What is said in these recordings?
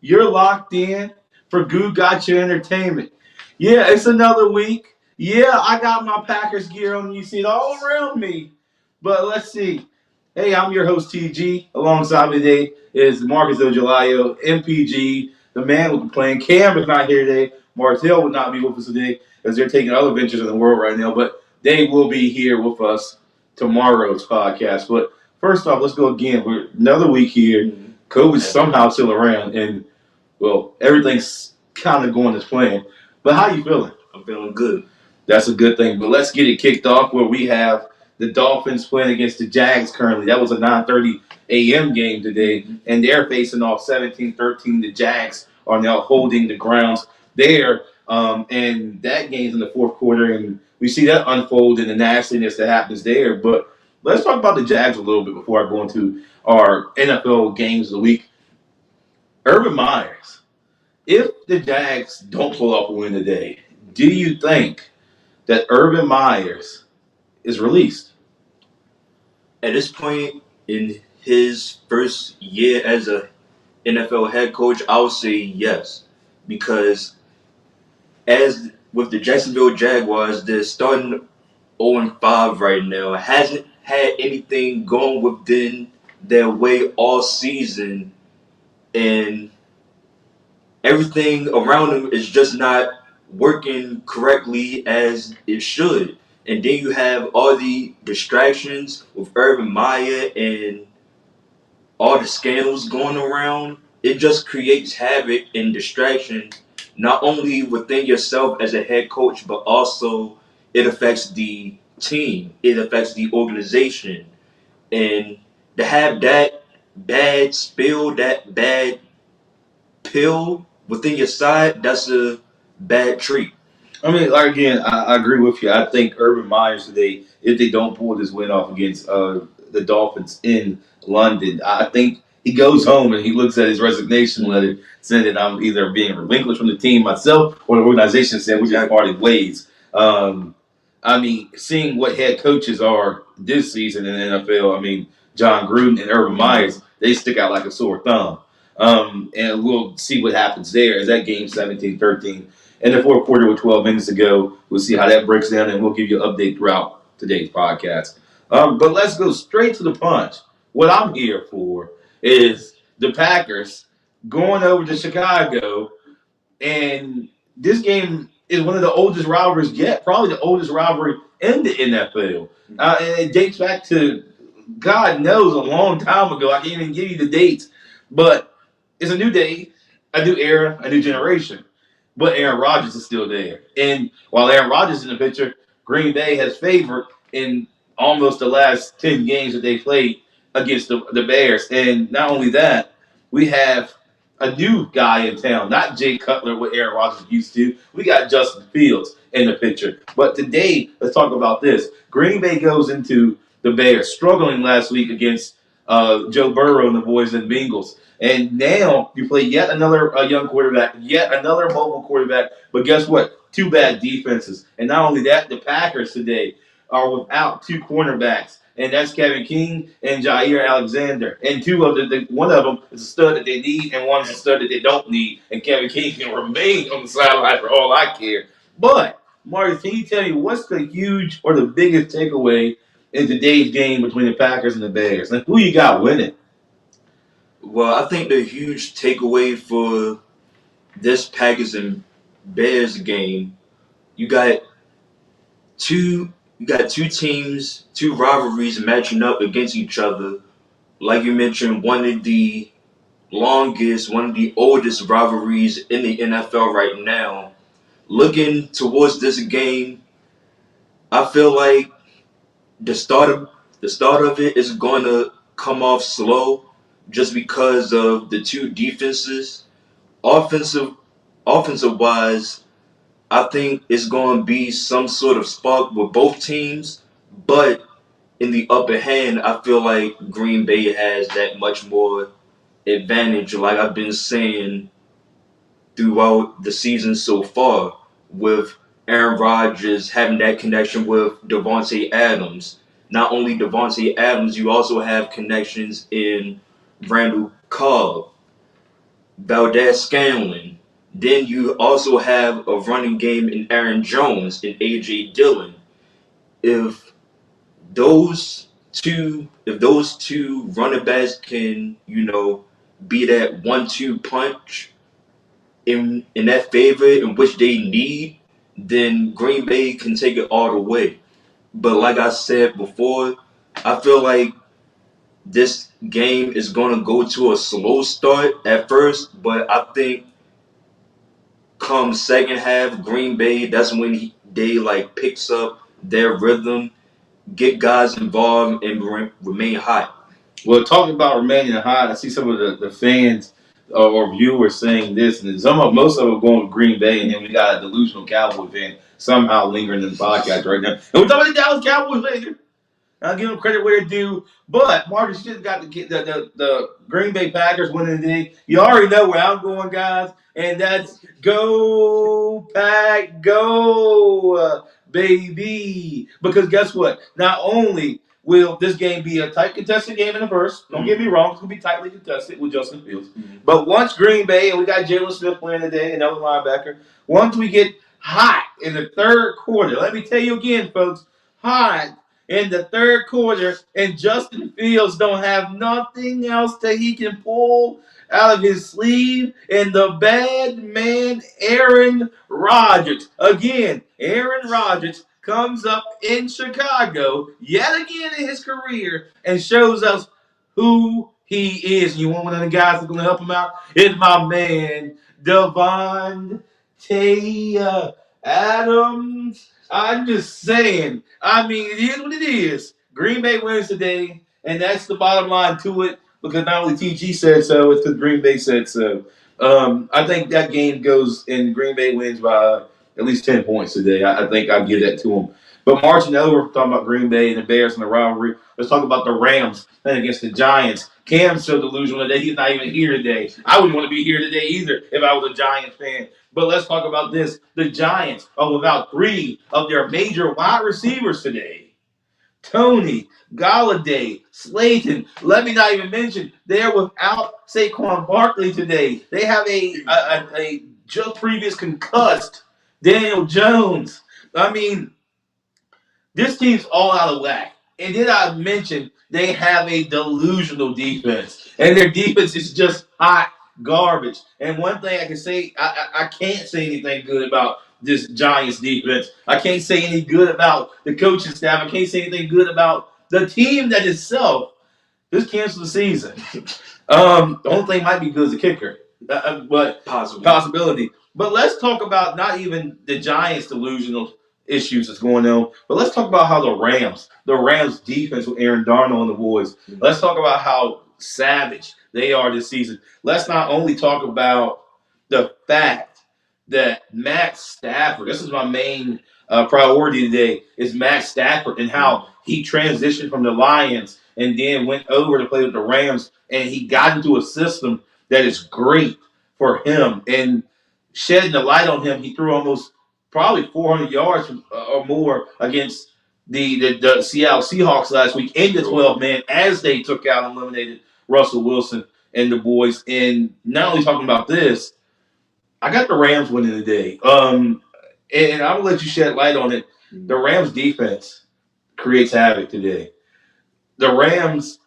You're locked in for Goode Got Your Entertainment. Yeah, it's another week. Yeah, I got my Packers gear on. You see it all around me. But let's see. Hey, I'm your host, TG. Alongside me today is Marcus Ojalayo, MPG, the man with the plan. Cam is not here today. Martell would not be with us today as they're taking other ventures in the world right now. But they will be here with us tomorrow's podcast. But first off, let's go again. We're another week here. COVID's somehow still around, and well, everything's kind of going as planned. But how you feeling? I'm feeling good. That's a good thing. But let's get it kicked off where we have the Dolphins playing against the Jags currently. That was a 9:30 a.m. game today, and they're facing off 17-13. The Jags are now holding the grounds there, and that game's in the fourth quarter, and we see that unfold in the nastiness that happens there. But let's talk about the Jags a little bit before I go into our NFL games of the week. Urban Myers, if the Jags don't pull off a win today, do you think that Urban Myers is released? At this point in his first year as a NFL head coach, I would say yes, because as with the Jacksonville Jaguars, they're starting 0-5 right now. Hasn't had anything going within their way all season, and everything around them is just not working correctly as it should. And then you have all the distractions with Urban Meyer and all the scandals going around. It just creates havoc and distraction, not only within yourself as a head coach, but also it affects the team. It affects the organization. And to have that bad spill, that bad pill within your side, that's a bad treat. I mean, like again, I agree with you. I think Urban Myers today, if they don't pull this win off against the Dolphins in London, I think he goes home and he looks at his resignation letter saying that I'm either being relinquished from the team myself or the organization saying we just parted ways. I mean, seeing what head coaches are this season in the NFL, I mean, John Gruden and Urban Myers, they stick out like a sore thumb. And we'll see what happens there as that game 17-13 in the fourth quarter with 12 minutes to go. We'll see how that breaks down, and we'll give you an update throughout today's podcast. But let's go straight to the punch. What I'm here for is the Packers going over to Chicago, and this game is one of the oldest rivalries yet, probably the oldest rivalry in the NFL. And it dates back to, God knows, a long time ago. I can't even give you the dates, but it's a new day, a new era, a new generation. But Aaron Rodgers is still there. And while Aaron Rodgers is in the picture, Green Bay has favored in almost the last 10 games that they played against the Bears. And not only that, we have a new guy in town, not Jay Cutler, what Aaron Rodgers used to. We got Justin Fields in the picture. But today, let's talk about this. Green Bay goes into the Bears, struggling last week against Joe Burrow and the boys in Bengals. And now you play yet another young quarterback, yet another mobile quarterback. But guess what? Two bad defenses. And not only that, the Packers today are without two cornerbacks. And that's Kevin King and Jair Alexander. And two of one of them is a stud that they need, and one's a stud that they don't need. And Kevin King can remain on the sideline for all I care. But, Marty, can you tell me what's the huge or the biggest takeaway in today's game between the Packers and the Bears? And who you got winning? Well, I think the huge takeaway for this Packers and Bears game, you got two teams, two rivalries matching up against each other. Like you mentioned, one of the longest, one of the oldest rivalries in the NFL right now. Looking towards this game, I feel like the start of it is going to come off slow just because of the two defenses. Offensive wise, I think it's going to be some sort of spark with both teams, but in the upper hand, I feel like Green Bay has that much more advantage, like I've been saying throughout the season so far, with Aaron Rodgers having that connection with Devontae Adams. Not only Devontae Adams, you also have connections in Randall Cobb. Valdez-Scanlon. Then you also have a running game in Aaron Jones and A.J. Dillon. If those two running backs can, be that 1-2 punch in that favor in which they need, then Green Bay can take it all the way. But like I said before, I feel like this game is going to go to a slow start at first, but I think come second half, Green Bay, that's when they like picks up their rhythm, get guys involved, and remain hot. Well, talking about remaining hot, I see some of the fans or viewers saying this, and most of them are going with Green Bay, and then we got a delusional Cowboy fan somehow lingering in the podcast right now. And we're talking about the Dallas Cowboys later. I'll give them credit where it's due. But, Marcus, you just got to get the Green Bay Packers winning today. You already know where I'm going, guys. And that's go, Pack, go, baby. Because guess what? Not only will this game be a tight contested game in the first, don't get me wrong, it's going to be tightly contested with Justin Fields. But once Green Bay, and we got Jalen Smith playing today, another linebacker, once we get hot in the third quarter, let me tell you again, folks, hot in the third quarter, and Justin Fields don't have nothing else that he can pull out of his sleeve, and the bad man Aaron Rodgers. Again, Aaron Rodgers comes up in Chicago yet again in his career and shows us who he is. You want one of the guys that's going to help him out? It's my man, Devontae Adams. I'm just saying. I mean, it is what it is. Green Bay wins today, and that's the bottom line to it. Because not only TG said so, it's because Green Bay said so. I think that game goes, and Green Bay wins by at least 10 points today. I think I'll give that to them. But marching over, talking about Green Bay and the Bears and the rivalry, let's talk about the Rams playing against the Giants. Cam's so delusional that he's not even here today. I wouldn't want to be here today either if I was a Giants fan. But let's talk about this. The Giants are without three of their major wide receivers today. Tony, Galladay, Slayton. Let me not even mention they're without Saquon Barkley today. They have a just previous concussed Daniel Jones. I mean, this team's all out of whack. And did I mention they have a delusional defense? And their defense is just hot garbage. And one thing I can say, I can't say anything good about this Giants defense. I can't say any good about the coaching staff. I can't say anything good about the team that itself just canceled the season. The only thing might be good is the kicker. But possibility. But let's talk about not even the Giants' delusional issues that's going on, but let's talk about how the Rams defense with Aaron Darnold and the boys. Let's talk about how savage they are this season. Let's not only talk about the fact that Matt Stafford, this is my main priority today, is Matt Stafford and how he transitioned from the Lions and then went over to play with the Rams, and he got into a system that is great for him. And shedding the light on him, he threw almost probably 400 yards or more against the Seattle Seahawks last week in the 12-man as they took out and eliminated Russell Wilson and the boys. And not only talking about this, I got the Rams winning today. And I will let you shed light on it. The Rams defense creates havoc today. The Rams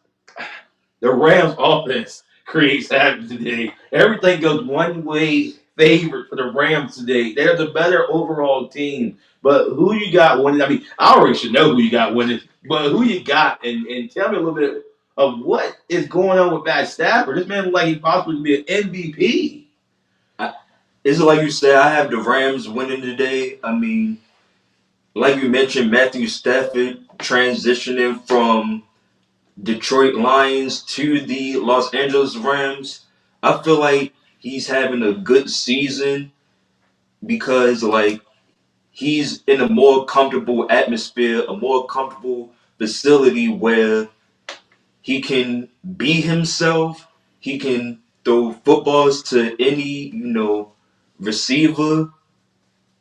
offense creates havoc today. Everything goes one way favored for the Rams today. They're the better overall team. But who you got winning? I mean, I already should know who you got winning, but who you got? And tell me a little bit of what is going on with Matt Stafford. This man looks like he possibly could be an MVP. Is it like you said, I have the Rams winning today? I mean, like you mentioned, Matthew Stafford transitioning from Detroit Lions to the Los Angeles Rams. I feel like he's having a good season because, like, he's in a more comfortable atmosphere, a more comfortable facility where he can be himself. He can throw footballs to any, receiver,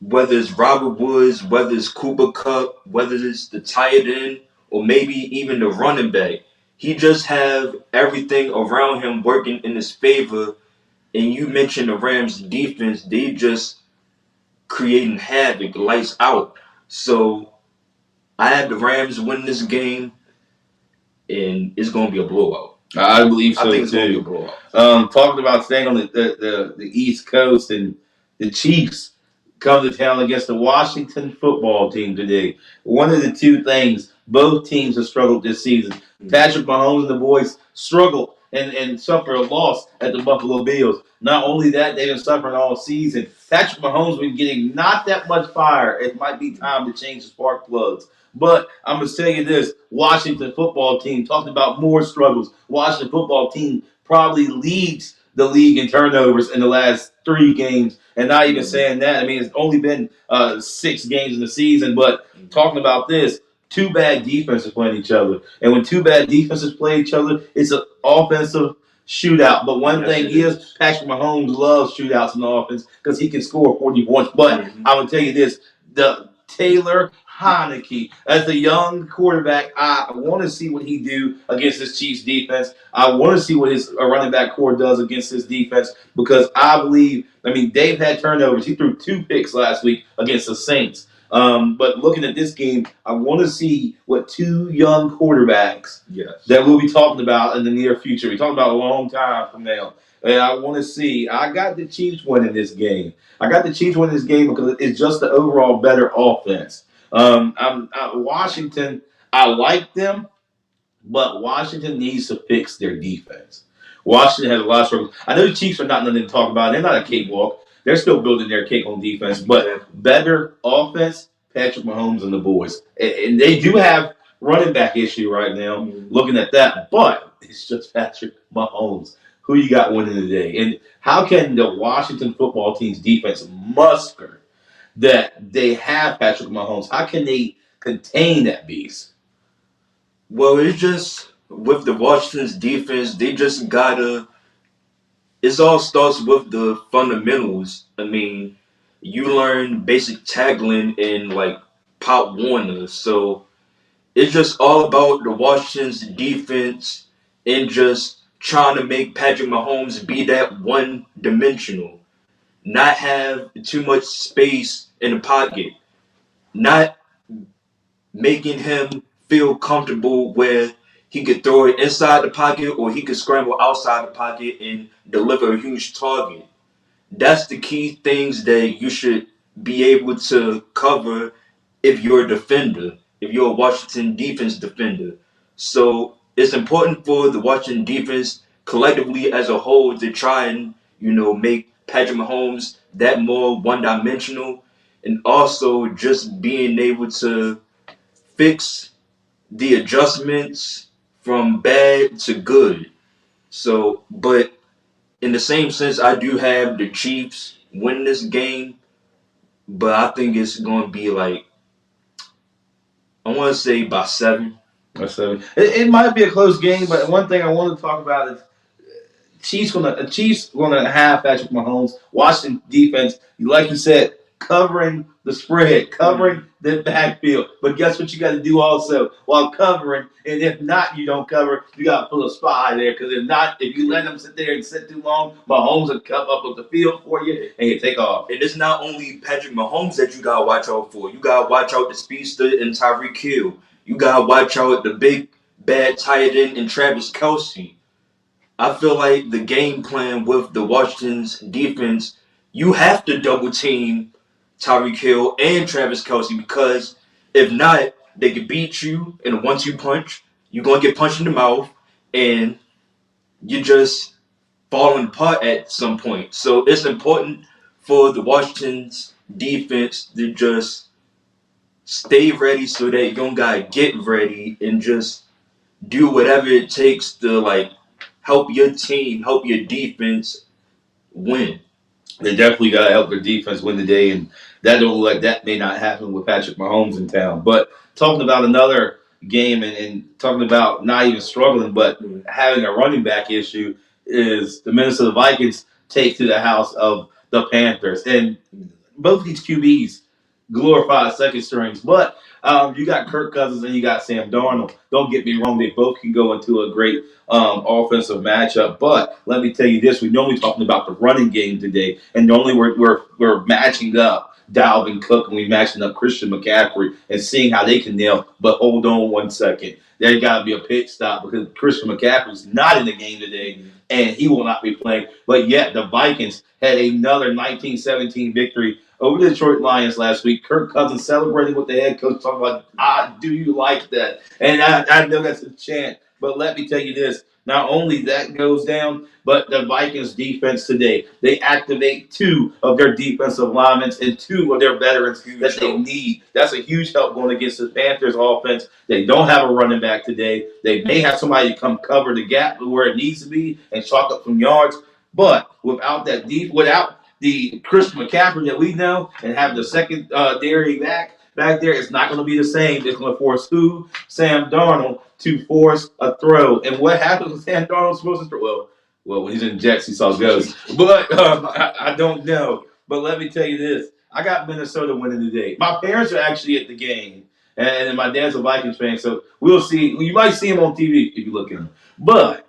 whether it's Robert Woods, whether it's Cooper Kupp, whether it's the tight end, or maybe even the running back. He just have everything around him working in his favor And you mentioned the Rams defense, they just creating havoc, lights out. So I have the Rams win this game, and it's going to be a blowout. I believe so I think it's going to be a too. blowout. Talking about staying on the East Coast, and the Chiefs come to town against the Washington football team today. One of the two things both teams have struggled this season. Patrick Mahomes and the boys struggled and suffered a loss at the Buffalo Bills. Not only that, they've been suffering all season. Patrick Mahomes been getting not that much fire. It might be time to change the spark plugs. But I'm going to tell you this, Washington football team, talking about more struggles. Washington football team probably leads the league in turnovers in the last 3 games. And not even saying that. I mean, it's only been 6 games in the season. But talking about this, 2 bad defenses playing each other. And when 2 bad defenses play each other, it's an offensive shootout. But one thing is, Patrick Mahomes loves shootouts in the offense because he can score 40 points. But I'm going to tell you this, the Taylor Heineke, as the young quarterback, I want to see what he do against this Chiefs defense. I want to see what his running back core does against this defense because I believe, I mean, they've had turnovers. He threw 2 picks last week against the Saints. But looking at this game, I want to see what 2 young quarterbacks that we'll be talking about in the near future. We're talking about a long time from now. And I want to see. I got the Chiefs winning this game. I got the Chiefs winning this game because it's just the overall better offense. Washington, I like them, but Washington needs to fix their defense. Washington has a lot of struggles. I know the Chiefs are not nothing to talk about. They're not a cakewalk. They're still building their cake on defense, but better offense, Patrick Mahomes and the boys. And they do have running back issue right now, looking at that, but it's just Patrick Mahomes. Who you got winning today? And how can the Washington football team's defense muster that they have Patrick Mahomes? How can they contain that beast? Well, it's just with the Washington's defense, they just gotta. It all starts with the fundamentals. I mean, you learn basic tackling in like Pop Warner, so it's just all about the Washington's defense and just trying to make Patrick Mahomes be that one dimensional, not have too much space in the pocket, not making him feel comfortable where he could throw it inside the pocket or he could scramble outside the pocket and deliver a huge target. That's the key things that you should be able to cover if you're a defender, if you're a Washington defense defender. So it's important for the Washington defense collectively as a whole to try and, make Patrick Mahomes that more one-dimensional, and also just being able to fix the adjustments from bad to good. So, but in the same sense, I do have the Chiefs win this game, but I think it's going to be like, I want to say by 7. By 7. It might be a close game, but one thing I want to talk about is Chiefs gonna have Patrick Mahomes. Washington defense, like you said, covering the spread, covering the backfield. But guess what you got to do also while covering? And if not, you don't cover. You got to put a spy there because if not, if you let them sit there and sit too long, Mahomes will come up with the field for you and you take off. And it's not only Patrick Mahomes that you gotta watch out for. You gotta watch out the speedster and Tyreek Hill. You gotta watch out the big bad tight end and Travis Kelce. I feel like the game plan with the Washington's defense, you have to double team Tyreek Hill and Travis Kelce because if not, they can beat you in a 1-2 punch. You're gonna get punched in the mouth, and you just falling apart at some point. So it's important for the Washington's defense to just stay ready so that you don't gotta get ready and just do whatever it takes to like help your team, help your defense win. They definitely got to help their defense win the day, and that don't look like that may not happen with Patrick Mahomes in town. But talking about another game and talking about not even struggling, but having a running back issue is the Minnesota Vikings take to the house of the Panthers. And both these QBs glorified second strings. But you got Kirk Cousins and you got Sam Darnold. Don't get me wrong; they both can go into a great offensive matchup. But let me tell you this: we normally talking about the running game today, and normally we're matching up Dalvin Cook and we matching up Christian McCaffrey and seeing how they can nail. But hold on one second. There got to be a pit stop because Christian McCaffrey's not in the game today, and he will not be playing. But yet the Vikings had another 19-17 victory over the Detroit Lions last week. Kirk Cousins celebrating with the head coach, talking about, do you like that? And I know that's a chant, but let me tell you this. Not only that goes down, but the Vikings defense today, they activate two of their defensive linemen and two of their veterans that they need. That's a huge help going against the Panthers offense. They don't have a running back today. They may have somebody to come cover the gap where it needs to be and chalk up some yards. But without the Christian McCaffrey that we know and have the second dairy back there, it's not going to be the same. It's going to force who? Sam Darnold to force a throw. And what happens when Sam Darnold's supposed to throw? Well, when he's in Jets, he saw ghosts. But I don't know. But let me tell you this. I got Minnesota winning today. My parents are actually at the game. And my dad's a Vikings fan, so we'll see. You might see him on TV if you look at him. But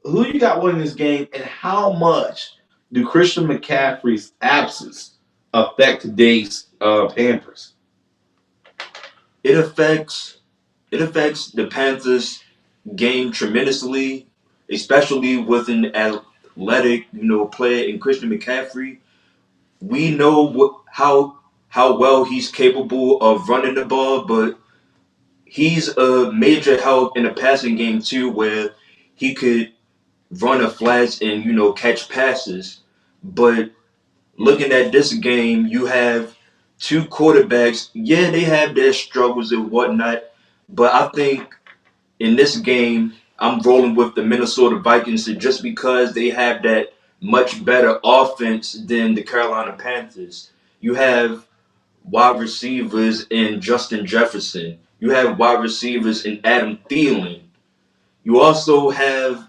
who you got winning this game, and how much do Christian McCaffrey's absence affect today's Panthers? It affects the Panthers game tremendously, especially with an athletic, player in Christian McCaffrey. We know how well he's capable of running the ball, but he's a major help in the passing game too, where he could run a flats and catch passes. But looking at this game, you have two quarterbacks. Yeah, they have their struggles and whatnot, but I think in this game, I'm rolling with the Minnesota Vikings just because they have that much better offense than the Carolina Panthers. You have wide receivers in Justin Jefferson. You have wide receivers in Adam Thielen. You also have,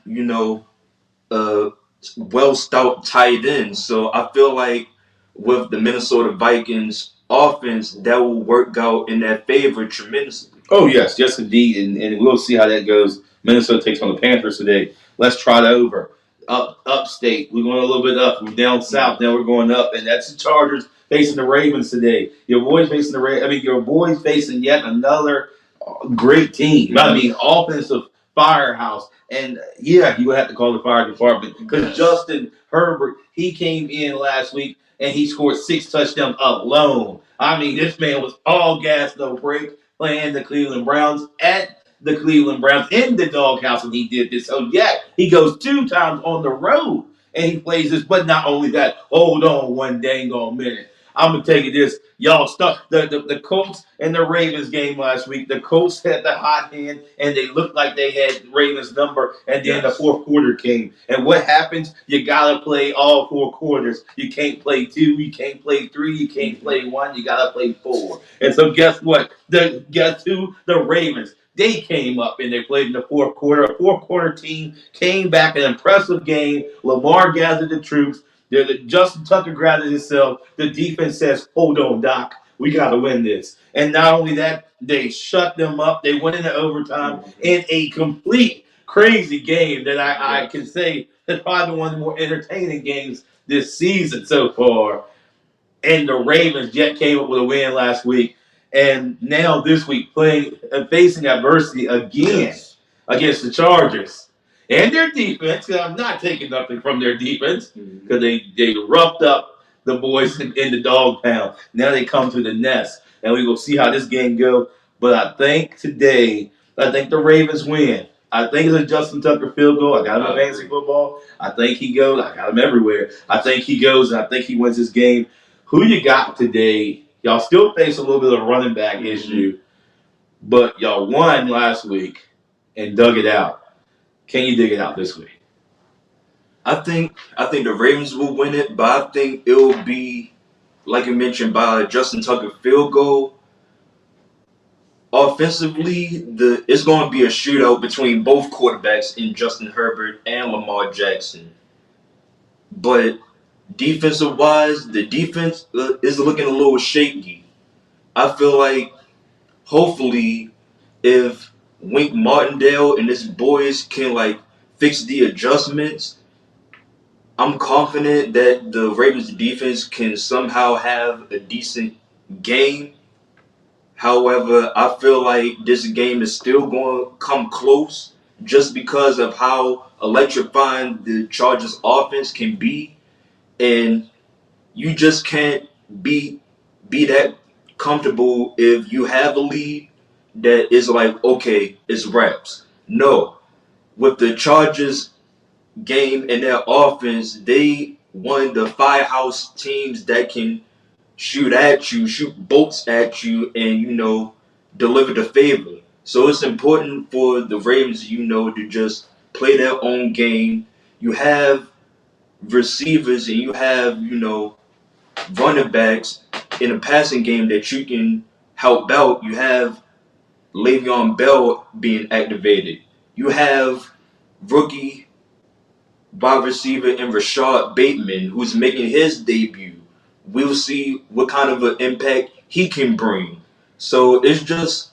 a well stout tight end. So I feel like with the Minnesota Vikings offense, that will work out in their favor tremendously. Oh, yes, indeed. And we'll see how that goes. Minnesota takes on the Panthers today. Let's try it over. Upstate. We're going a little bit up. We're down south. Now we're going up. And that's the Chargers facing the Ravens today. Your boys facing your boys facing yet another great team. I mean, offensive firehouse. And yeah, you would have to call the fire department because Justin Herbert, he came in last week and he scored 6 touchdowns alone. I mean, this man was all gas, no break, playing the Cleveland Browns at the Cleveland Browns in the doghouse, and he did this. So yeah, he goes 2 times on the road and he plays this. But not only that, hold on one dang on minute. I'm gonna tell you this, y'all. Stuck the Colts and the Ravens game last week. The Colts had the hot hand, and they looked like they had Ravens number. And then the fourth quarter came, and what happens? You gotta play all 4 quarters. You can't play 2, you can't play 3, you can't play 1. You gotta play 4. And so guess what? Guess who? The Ravens. They came up and they played in the fourth quarter. A fourth quarter team came back, an impressive game. Lamar gathered the troops. Justin Tucker grounded himself. The defense says, hold on, Doc. We got to win this. And not only that, they shut them up. They went into overtime in a complete crazy game that I can say is probably one of the more entertaining games this season so far. And the Ravens yet came up with a win last week. And now this week facing adversity again against the Chargers. And their defense, because I'm not taking nothing from their defense, because they roughed up the boys in the dog pound. Now they come to the nest, and we will see how this game goes. But I think the Ravens win. I think it's a Justin Tucker field goal. I got him in fantasy football. I think he goes. I got him everywhere. I think he goes, and I think he wins this game. Who you got today? Y'all still face a little bit of a running back issue, but y'all won last week and dug it out. Can you dig it out this week? I think the Ravens will win it, but I think it will be, like you mentioned, by a Justin Tucker field goal. Offensively, it's going to be a shootout between both quarterbacks in Justin Herbert and Lamar Jackson. But defensive wise, the defense is looking a little shaky. I feel like hopefully if Wink Martindale and his boys can like fix the adjustments, I'm confident that the Ravens defense can somehow have a decent game. However, I feel like this game is still going to come close just because of how electrifying the Chargers offense can be, and you just can't be that comfortable if you have a lead that is like, okay, it's wraps. No, with the Chargers game and their offense, they one of the firehouse teams that can shoot at you, shoot bolts at you, and deliver the favor. So it's important for the Ravens, to just play their own game. You have receivers and you have, running backs in a passing game that you can help out. You have Le'Veon Bell being activated. You have rookie wide receiver in Rashad Bateman, who's making his debut. We'll see what kind of an impact he can bring. So it's just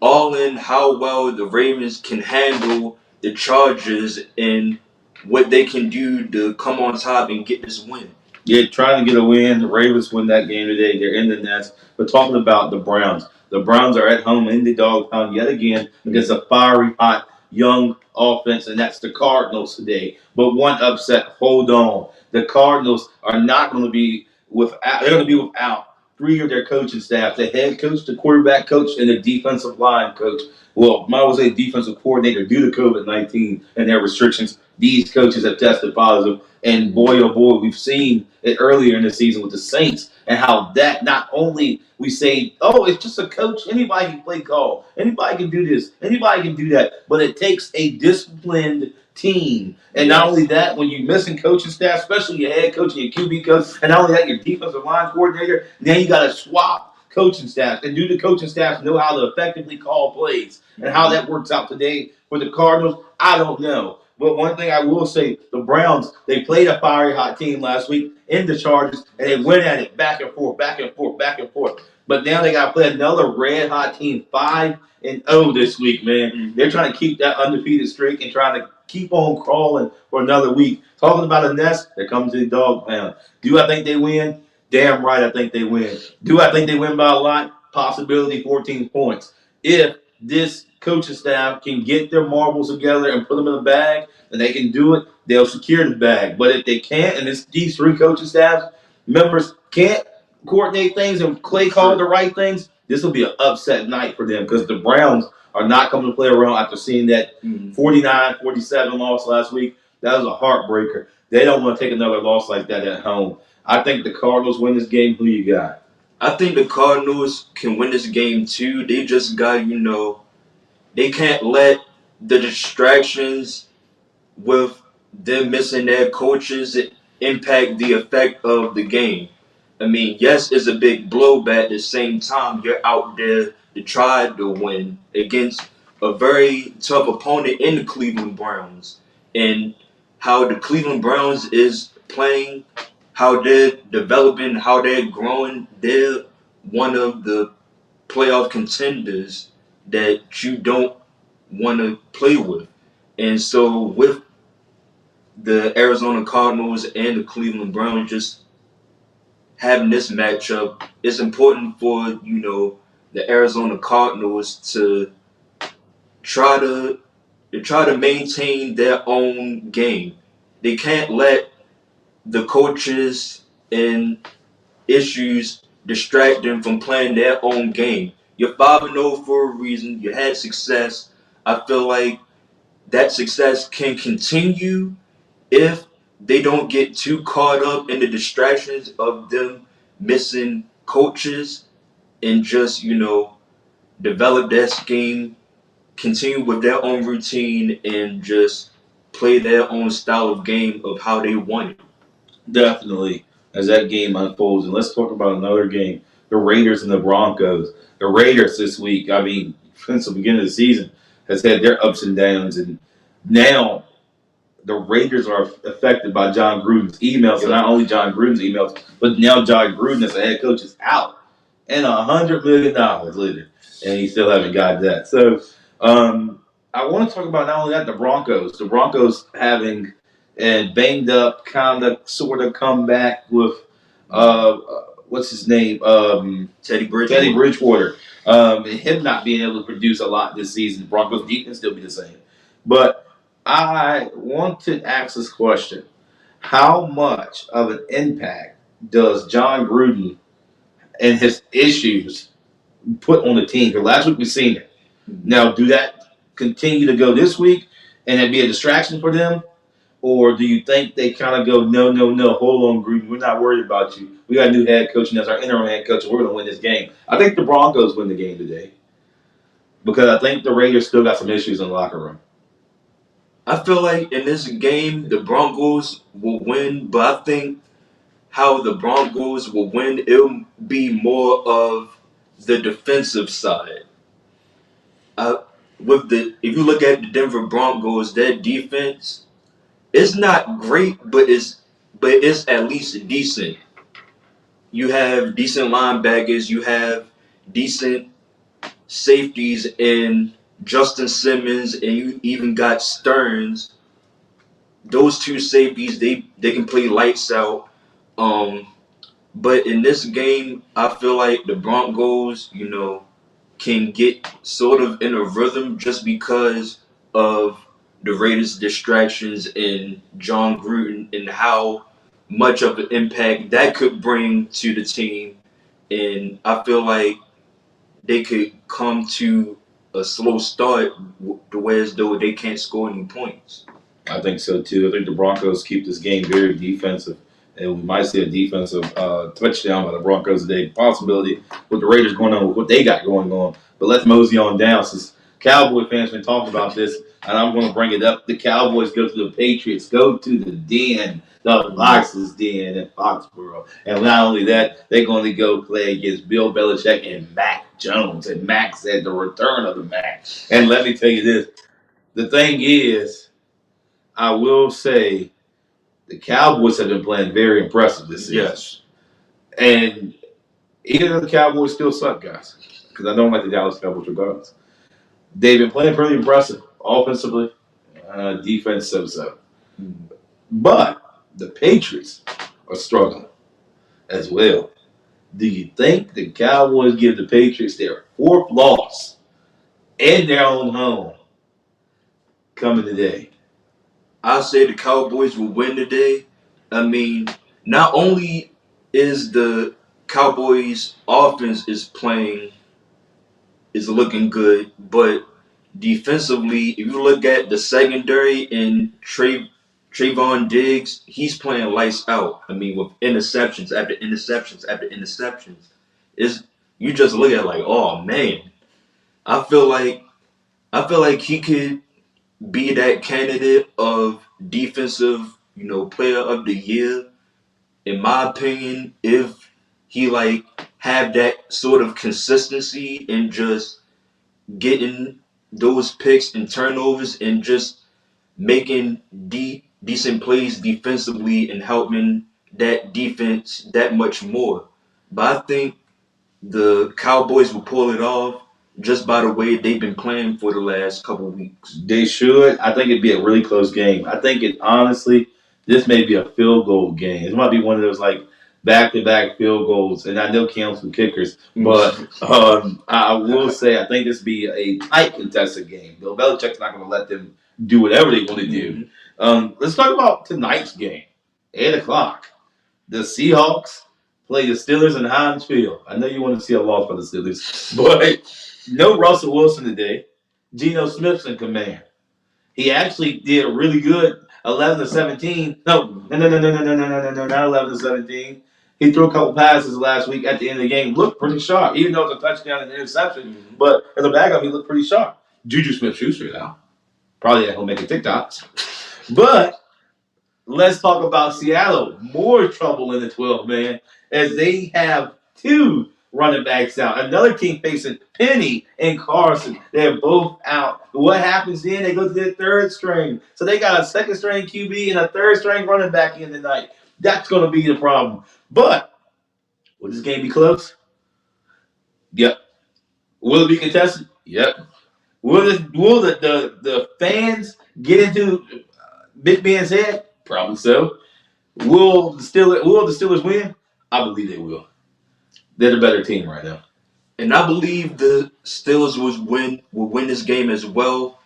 all in how well the Ravens can handle the Chargers and what they can do to come on top and get this win. Yeah, trying to get a win. The Ravens win that game today. They're in the nest. But talking about the Browns. The Browns are at home in the dog pound yet again against a fiery, hot, young offense, and that's the Cardinals today. But one upset, hold on. The Cardinals are not going to be without, they're going to be without three of their coaching staff, the head coach, the quarterback coach, and the defensive line coach. Well, might as well say defensive coordinator due to COVID-19 and their restrictions. These coaches have tested positive. And boy, oh boy, we've seen it earlier in the season with the Saints and how that not only we say, oh, it's just a coach. Anybody can play call. Anybody can do this. Anybody can do that. But it takes a disciplined team. And not only that, when you're missing coaching staff, especially your head coach and your QB coach, and not only that, your defensive line coordinator, then you got to swap coaching staff. And do the coaching staff know how to effectively call plays? And how that works out today for the Cardinals, I don't know. But one thing I will say, the Browns, they played a fiery hot team last week in the Chargers, and they went at it back and forth, back and forth, back and forth. But now they got to play another red hot team, 5-0 this week, man. They're trying to keep that undefeated streak and trying to keep on crawling for another week. Talking about a nest, they're coming to the dog pound. Do I think they win? Damn right I think they win. Do I think they win by a lot? Possibility 14 points. If this coaching staff can get their marbles together and put them in a bag, and they can do it, they'll secure the bag. But if they can't, and these three coaching staff members can't coordinate things and call the right things, this will be an upset night for them because the Browns are not coming to play around after seeing that 49-47 loss last week. That was a heartbreaker. They don't want to take another loss like that at home. I think the Cardinals win this game. Who you got? I think the Cardinals can win this game too. They just got, they can't let the distractions with them missing their coaches impact the effect of the game. I mean, yes, it's a big blow, but at the same time, you're out there to try to win against a very tough opponent in the Cleveland Browns. And how the Cleveland Browns is playing, how they're developing, how they're growing, they're one of the playoff contenders that you don't want to play with. And so with the Arizona Cardinals and the Cleveland Browns just having this matchup, it's important for, the Arizona Cardinals to try to maintain their own game. They can't let the coaches and issues distract them from playing their own game. You're 5-0 for a reason. You had success. I feel like that success can continue if they don't get too caught up in the distractions of them missing coaches and just, develop their scheme, continue with their own routine, and just play their own style of game of how they want it. Definitely, as that game unfolds. And let's talk about another game, the Raiders and the Broncos. The Raiders this week, I mean, since the beginning of the season, has had their ups and downs. And now the Raiders are affected by John Gruden's emails. So not only John Gruden's emails, but now John Gruden as a head coach is out. and $100 million later, and he still haven't got that. So I want to talk about not only that, the Broncos. The Broncos having and banged up, kind of, sort of come back with what's his name, Teddy Bridgewater. Teddy Bridgewater, and him not being able to produce a lot this season. Broncos defense still be the same, but I want to ask this question: how much of an impact does John Gruden and his issues put on the team? Because last week we seen it. Now, do that continue to go this week and it be a distraction for them? Or do you think they kind of go, no, no, no, hold on, Gruden, we're not worried about you. We got a new head coach, and that's our interim head coach, and we're going to win this game. I think the Broncos win the game today because I think the Raiders still got some issues in the locker room. I feel like in this game, the Broncos will win, but I think how the Broncos will win, it'll be more of the defensive side. If you look at the Denver Broncos, their defense, it's not great, but it's at least decent. You have decent linebackers, you have decent safeties in Justin Simmons, and you even got Stearns. Those two safeties, they can play lights out. But in this game, I feel like the Broncos, can get sort of in a rhythm just because of the Raiders' distractions and John Gruden and how much of an impact that could bring to the team. And I feel like they could come to a slow start the way as though they can't score any points. I think so too. I think the Broncos keep this game very defensive, and we might see a defensive touchdown by the Broncos today. Possibility with the Raiders going on with what they got going on. But let's mosey on down since Cowboy fans been talking about this, and I'm going to bring it up. The Cowboys go to the Patriots, go to the Den, the Fox's Den in Foxborough, and not only that, they're going to go play against Bill Belichick and Mac Jones. And Mac said the return of the Mac. And let me tell you this: the thing is, I will say the Cowboys have been playing very impressive this season. Yes. And even though the Cowboys still suck, guys, because I don't like the Dallas Cowboys regardless, they've been playing pretty impressive offensively, defense so-so. But the Patriots are struggling as well. Do you think the Cowboys give the Patriots their fourth loss in their own home coming today? I say the Cowboys will win today. I mean, not only is the Cowboys offense is looking good, but defensively, if you look at the secondary and Trayvon Diggs, he's playing lights out. I mean, with interceptions after interceptions after interceptions, you just look at it like, oh man, I feel like he could be that candidate of defensive, player of the year. In my opinion, if he have that sort of consistency and just getting those picks and turnovers and just making decent plays defensively and helping that defense that much more. But I think the Cowboys will pull it off just by the way they've been playing for the last couple of weeks. They should. I think it'd be a really close game. I think honestly, this may be a field goal game. It might be one of those back-to-back field goals, and I know Cam's some kickers, but I will say I think this be a tight contested game. Bill Belichick's not going to let them do whatever they want to do. Let's talk about tonight's game, 8 o'clock. The Seahawks play the Steelers in Heinz Field. I know you want to see a loss for the Steelers, but no Russell Wilson today. Geno Smith's in command. He actually did really good, 11-17. No, not 11-17. He threw a couple passes last week at the end of the game. Looked pretty sharp, even though it's a touchdown and an interception. But as a backup, he looked pretty sharp. Juju Smith-Schuster now. Probably at home making TikToks. But let's talk about Seattle. More trouble in the 12, man, as they have two running backs out. Another team facing Penny and Carson. They're both out. What happens then? They go to their third string. So they got a second string QB and a third string running back in tonight. That's going to be the problem. But will this game be close? Yep. Will it be contested? Yep. Will the fans get into Big Ben's head? Probably so. Will the Steelers win? I believe they will. They're the better team right now. And I believe the Steelers will win this game as well.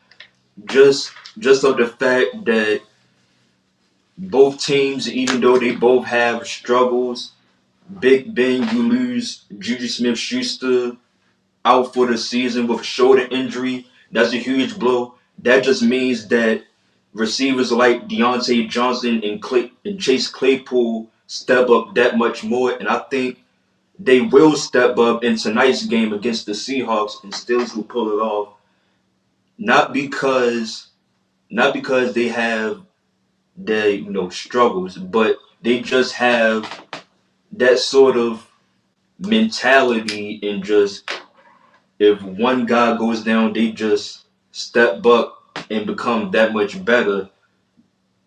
Just of the fact that both teams, even though they both have struggles, Big Ben, you lose Juju Smith-Schuster out for the season with a shoulder injury. That's a huge blow. That just means that receivers like Deontay Johnson and Chase Claypool step up that much more, and I think they will step up in tonight's game against the Seahawks, and Steelers will pull it off. Not because not because they have their struggles, but they just have that sort of mentality, and just if one guy goes down, they just step up and become that much better.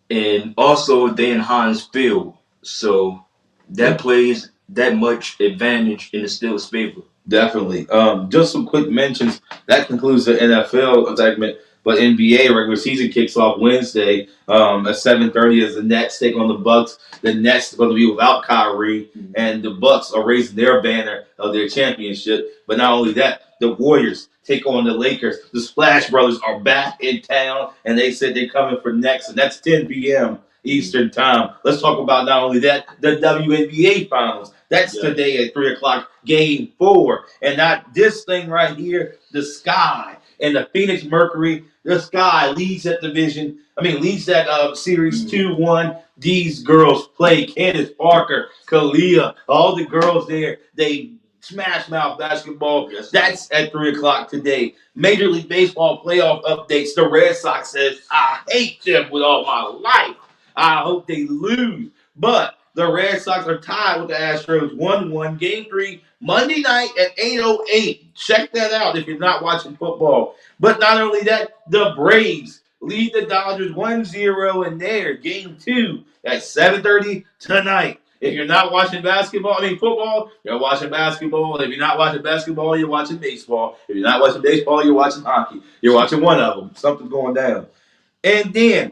And also, they in Heinz Field, so that plays that much advantage in the Steelers' favor. Definitely. Just some quick mentions. That concludes the NFL segment. But NBA regular season kicks off Wednesday at 7:30 as the Nets take on the Bucks. The Nets are going to be without Kyrie, and the Bucks are raising their banner of their championship. But not only that, the Warriors take on the Lakers. The Splash Brothers are back in town, and they said they're coming for next, and that's 10 p.m. Eastern Time. Let's talk about not only that, the WNBA Finals. That's today at 3 o'clock, Game 4. And not this thing right here, the Sky and the Phoenix Mercury. The Sky leads that division. Leads that series 2-1. These girls play. Candace Parker, Kalia, all the girls there. They smash mouth basketball. Yes. That's at 3 o'clock today. Major League Baseball playoff updates. The Red Sox says, I hate them with all my life. I hope they lose. But the Red Sox are tied with the Astros 1-1. Game 3, Monday night at 8:08. Check that out if you're not watching football. But not only that, the Braves lead the Dodgers 1-0 in their Game 2 at 7:30 tonight. If you're not watching football, you're watching basketball. If you're not watching basketball, you're watching baseball. If you're not watching baseball, you're watching hockey. You're watching one of them. Something's going down. And then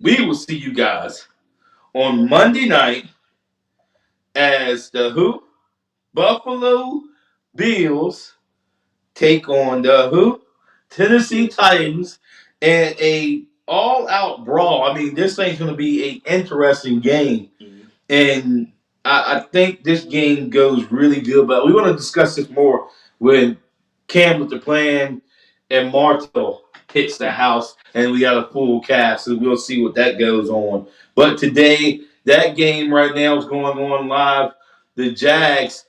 we will see you guys on Monday night as the who? Buffalo Bills take on the who? Tennessee Titans and a all-out brawl. This thing's going to be an interesting game. And I think this game goes really good. But we want to discuss this more when Cam with the plan and Martel hits the house and we got a full cast. So we'll see what that goes on. But today, that game right now is going on live. The Jags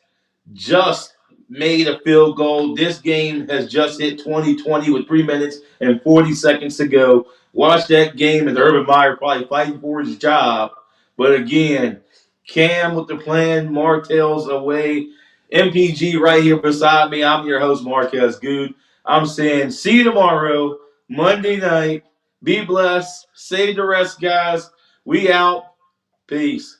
just made a field goal. This game has just hit 2020 with 3 minutes and 40 seconds to go. Watch that game as Urban Meyer probably fighting for his job. But again, Cam with the plan, Martell's away. MPG right here beside me. I'm your host, Marquez Goode. I'm saying see you tomorrow, Monday night. Be blessed. Save the rest, guys. We out. Peace.